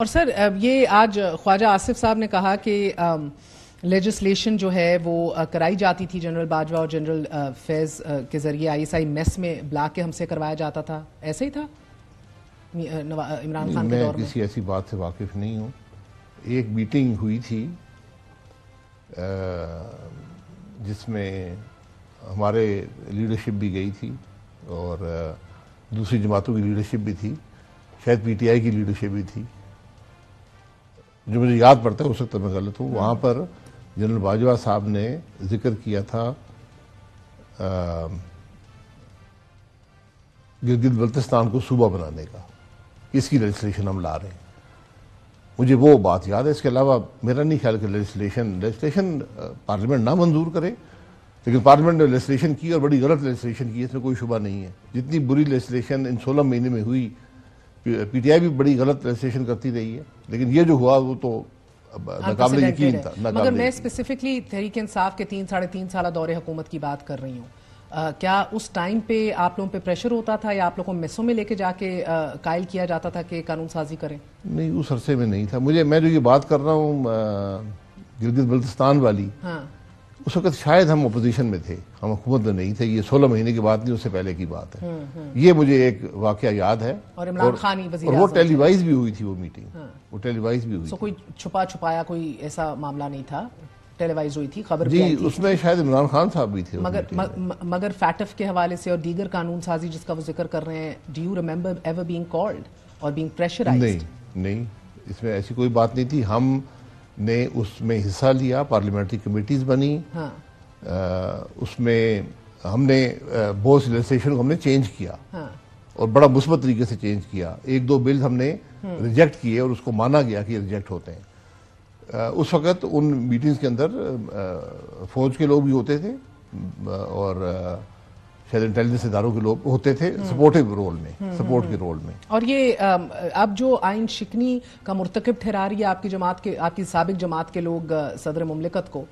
اور سر یہ آج خواجہ آصف صاحب نے کہا کہ لیجسلیشن جو ہے وہ کرائی جاتی تھی جنرل باجوہ اور جنرل فیض کے ذریعے آئی ایس آئی میس میں بلا کے ہم سے کروایا جاتا تھا، ایسا ہی تھا عمران خان کے دور میں؟ میں کسی ایسی بات سے واقف نہیں ہوں. ایک میٹنگ ہوئی تھی جس میں ہمارے لیڈرشپ بھی گئی تھی اور دوسری جماعتوں کی لیڈرشپ بھی تھی، شاید پی ٹی آئی کی لیڈرشپ بھی تھی، جو مجھے یاد پڑتا ہے، ہو سکتا ہے میں غلط ہوں. وہاں پر جنرل باجوہ صاحب نے ذکر کیا تھا گلگت بلتستان کو صوبہ بنانے کا، اس کی لیجسلیشن ہم لا رہے ہیں. مجھے وہ بات یاد ہے. اس کے علاوہ میرا نہیں خیال کہ لیجسلیشن پارلیمنٹ نہ منظور کرے، لیکن پارلیمنٹ نے لیجسلیشن کی اور بڑی غلط لیجسلیشن کی، اس میں کوئی شبہ نہیں ہے. جتنی بری لیجسلیشن ان 16 مہینے میں ہوئی، پی ٹی آئی بھی بڑی غلط لیجسلیشن کرتی رہی ہے، لیکن یہ جو ہوا وہ تو ناقابل یقین تھا. مگر میں اسپیسیفکلی تحریک انصاف کے 3-3.5 سالہ دور حکومت کی بات کر رہی ہوں. کیا اس ٹائم پہ آپ لوگوں پہ پریشر ہوتا تھا یا آپ لوگوں کو میسوں میں لے کے جا کے قائل کیا جاتا تھا کہ قانون سازی کریں؟ نہیں، اس عرصے میں نہیں تھا. میں جو یہ بات کر رہا ہوں گلگت بلتستان والی، اس وقت شاید ہم اپوزیشن میں تھے، ہم حکومت میں نہیں تھے. یہ 16 مہینے کی بات نہیں، اس سے پہلے کی بات ہے. یہ مجھے ایک واقعہ یاد ہے، اور عمران خان ہی وزیر اور وہ ٹیلی وائز بھی ہوئی تھی. وہ میٹنگ وہ ٹیلی وائز بھی ہوئی تھی. کوئی چھپایا کوئی ایسا معاملہ نہیں تھا، ٹیلی وائز ہوئی تھی، خبر جی. اس میں شاید عمران خان صاحب بھی تھے. مگر فیٹف کے حوالے سے اور دیگر قانون سازی جس کا وہ ذکر کر رہے ہیں، do you remember ever being called اور بینگ پریشرائزڈ؟ نہیں، اس میں ایسی کوئی بات نہیں تھی. ہم نے اس میں حصہ لیا، پارلیمنٹری کمیٹیز بنی، اس میں ہم نے بہت سی لیجسلیشن کو ہم نے چینج کیا اور بڑا مثبت طریقے سے چینج کیا. 1-2 بلز ہم نے ریجیکٹ کیے اور اس کو مانا گیا کہ ریجیکٹ ہوتے ہیں. اس وقت ان میٹنگز کے اندر فوج کے لوگ بھی ہوتے تھے اور شاید انٹیلیجنس اداروں کے لوگ ہوتے تھے سپورٹیو رول میں، سپورٹ کے رول میں. اور یہ اب جو آئین شکنی کا مرتکب ٹھہرا رہی ہے آپ کی جماعت کے، آپ کی سابق جماعت کے لوگ صدر مملکت کو،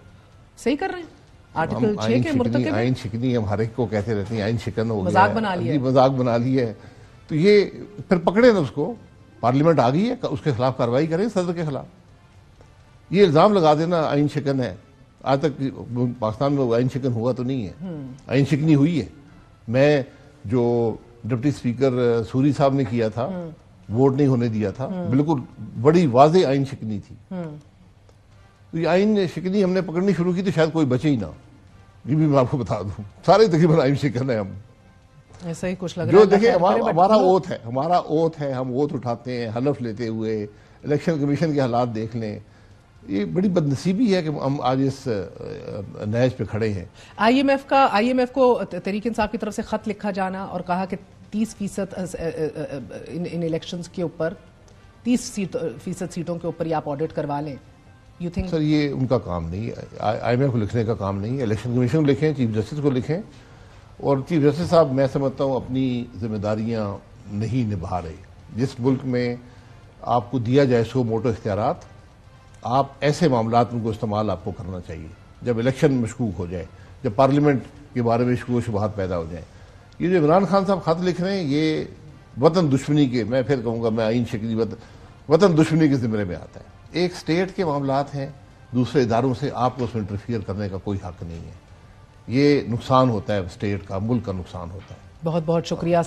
صحیح کر رہے ہیں؟ آرٹیکل 6 کے مرتکب آئین شکنی ہم ہر ایک کو کہتے رہتے ہیں، آئین شکن ہو گیا، مذاق بنا لیا ہے. مذاق بنا لی ہے. تو یہ پھر پکڑے نا اس کو، پارلیمنٹ آ گئی ہے، اس کے خلاف کارروائی کریں صدر کے خلاف. یہ الزام لگا دینا آئین شکن ہے، آج تک پاکستان میں آئین شکن ہوا تو نہیں ہے، آئین شکنی ہوئی ہے. میں جو ڈپٹی اسپیکر سوری صاحب نے کیا تھا، ووٹ نہیں ہونے دیا تھا، بالکل بڑی واضح آئین شکنی تھی. تو یہ آئین شکنی ہم نے پکڑنی شروع کی تو شاید کوئی بچے ہی نہ. یہ بھی میں آپ کو بتا دوں، سارے تقریباً آئین شکن ہیں. ہم ایسا ہی کچھ لگ رہا ہے. جو دیکھیں ہمارا اوتھ ہے، ہم اوتھ اٹھاتے ہیں حلف لیتے ہوئے. الیکشن کمیشن کے حالات دیکھ لیں. یہ بڑی بدنصیبی ہے کہ ہم آج اس نہج پہ کھڑے ہیں. آئی ایم ایف کو تحریک انصاف کی طرف سے خط لکھا جانا اور کہا کہ 30% ان الیکشنز کے اوپر 30% سیٹوں کے اوپر یہ آپ آڈٹ کروا لیں. سر یہ ان کا کام نہیں ہے، آئی ایم ایف کو لکھنے کا کام نہیں ہے. الیکشن کمیشن کو لکھیں، چیف جسٹس کو لکھیں. اور چیف جسٹس صاحب میں سمجھتا ہوں اپنی ذمہ داریاں نہیں نبھا رہے. جس ملک میں آپ کو دیا جائے سو موٹو اختیارات، آپ ایسے معاملات میں کو استعمال آپ کو کرنا چاہیے جب الیکشن مشکوک ہو جائے، جب پارلیمنٹ کے بارے میں شکوک و شبہات پیدا ہو جائیں. یہ جو عمران خان صاحب خط لکھ رہے ہیں، یہ وطن دشمنی کے، میں پھر کہوں گا، میں آئین شکنی وطن دشمنی کے زمرے میں آتا ہے. ایک سٹیٹ کے معاملات ہیں، دوسرے اداروں سے آپ کو اس میں انٹرفیئر کرنے کا کوئی حق نہیں ہے. یہ نقصان ہوتا ہے، سٹیٹ کا، ملک کا نقصان ہوتا ہے. بہت بہت شکریہ.